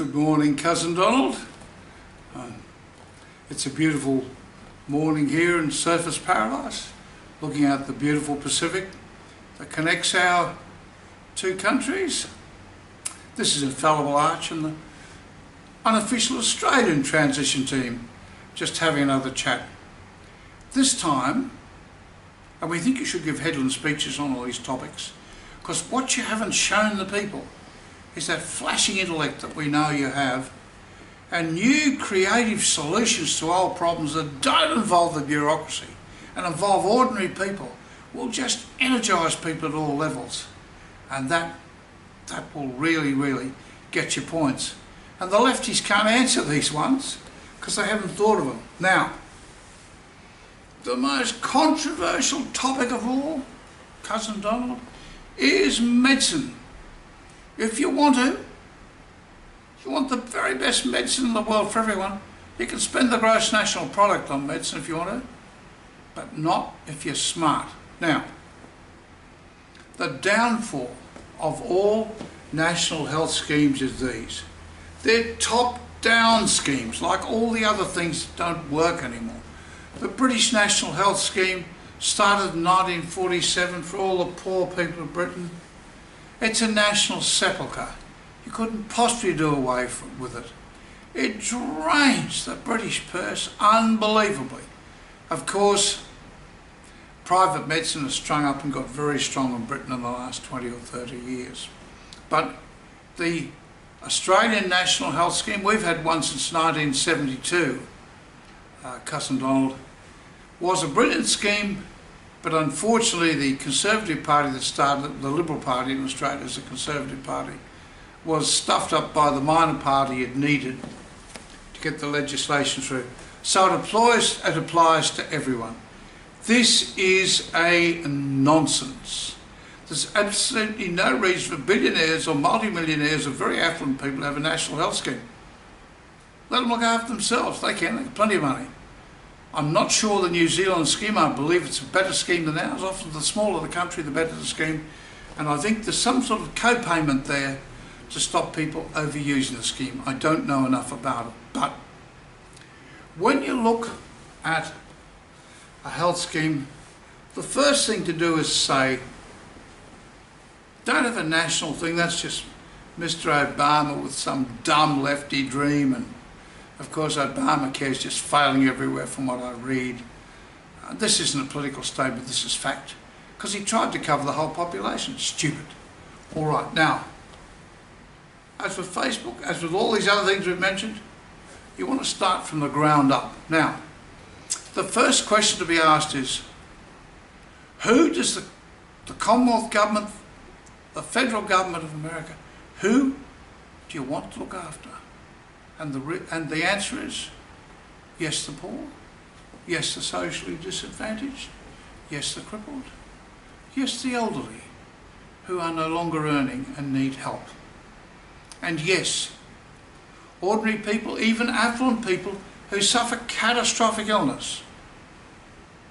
Good morning, Cousin Donald. It's a beautiful morning here in Surfers Paradise, looking at the beautiful Pacific that connects our two countries. This is Infallible Arch and the unofficial Australian transition team, just having another chat. This time, and we think you should give headland speeches on all these topics, because what you haven't shown the people is that flashing intellect that we know you have, and new creative solutions to old problems that don't involve the bureaucracy and involve ordinary people will just energise people at all levels, and that will really get you points. And the lefties can't answer these ones because they haven't thought of them. Now, the most controversial topic of all, Cousin Donald, is medicine. If you want the very best medicine in the world for everyone, you can spend the gross national product on medicine if you want to, but not if you're smart. Now, the downfall of all national health schemes is these. They're top-down schemes, like all the other things that don't work anymore. The British National Health Scheme started in 1947 for all the poor people of Britain. It's a national sepulchre. You couldn't possibly do away with it. It drains the British purse unbelievably. Of course, private medicine has sprung up and got very strong in Britain in the last 20 or 30 years. But the Australian National Health Scheme, we've had one since 1972, Cousin Donald, was a brilliant scheme, but unfortunately the Conservative Party that started, the Liberal Party in Australia is the Conservative Party, was stuffed up by the minor party it needed to get the legislation through. So it applies to everyone. This is a nonsense. There's absolutely no reason for billionaires or multimillionaires or very affluent people to have a national health scheme. Let them look after themselves. They can, they've got plenty of money. I'm not sure the New Zealand scheme, I believe it's a better scheme than ours. Often the smaller the country, the better the scheme. And I think there's some sort of co-payment there to stop people overusing the scheme. I don't know enough about it. But when you look at a health scheme, the first thing to do is say, don't have a national thing, that's just Mr. Obama with some dumb lefty dream, and of course Obamacare is just failing everywhere from what I read. This isn't a political statement, this is fact, because he tried to cover the whole population. Stupid. All right, now, as with Facebook, as with all these other things we've mentioned, you want to start from the ground up. Now, the first question to be asked is, who does the Commonwealth government, the federal government of America, who do you want to look after? And the answer is, yes, the poor, yes, the socially disadvantaged, yes, the crippled, yes, the elderly, who are no longer earning and need help. And yes, ordinary people, even affluent people who suffer catastrophic illness.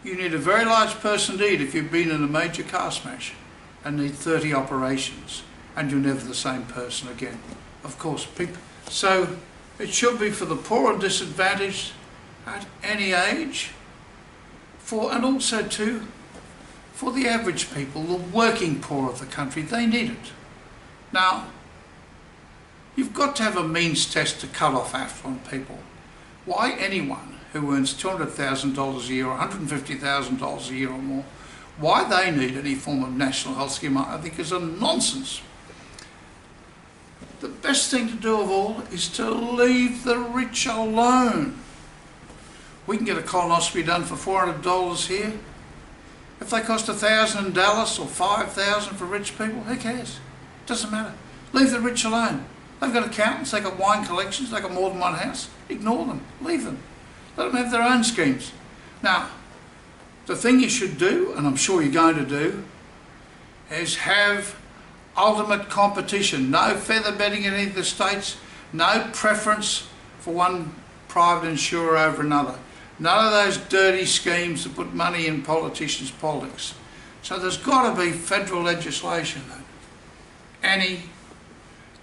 You need a very large person indeed if you've been in a major car smash and need 30 operations, and you're never the same person again. Of course, people. So it should be for the poor and disadvantaged at any age, and also too for the average people, the working poor of the country. They need it. Now, you've got to have a means test to cut off affluent people. Why anyone who earns $200,000 a year or $150,000 a year or more, why they need any form of national health scheme, I think is a nonsense. The best thing to do of all is to leave the rich alone. We can get a colonoscopy done for $400 here. If they cost $1,000 in Dallas or $5,000 for rich people, who cares? It doesn't matter. Leave the rich alone. They've got accountants, they've got wine collections, they've got more than one house. Ignore them, leave them. Let them have their own schemes. Now, the thing you should do, and I'm sure you're going to do, is have ultimate competition. No feather bedding in any of the states, no preference for one private insurer over another. None of those dirty schemes that put money in politicians' politics. So there's got to be federal legislation that any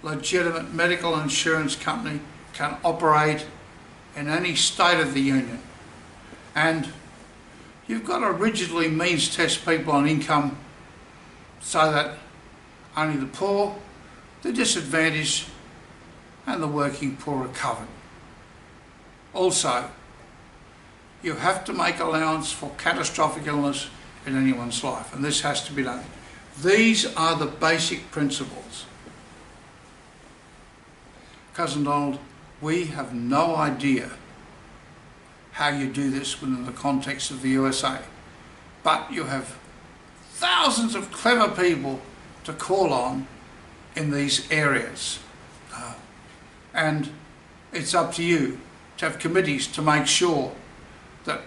legitimate medical insurance company can operate in any state of the union. And you've got to rigidly means test people on income so that only the poor, the disadvantaged and the working poor are covered. Also, you have to make allowance for catastrophic illness in anyone's life, and this has to be done. These are the basic principles. Cousin Donald, we have no idea how you do this within the context of the USA, but you have thousands of clever people to call on in these areas. And it's up to you to have committees to make sure that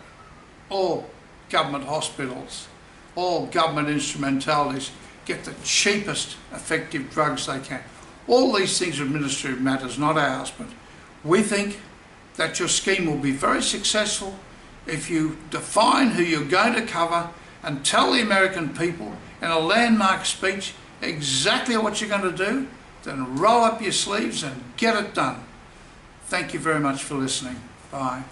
all government hospitals, all government instrumentalities get the cheapest effective drugs they can. All these things are administrative matters, not ours, but we think that your scheme will be very successful if you define who you're going to cover and tell the American people in a landmark speech exactly what you're going to do, then roll up your sleeves and get it done. Thank you very much for listening. Bye.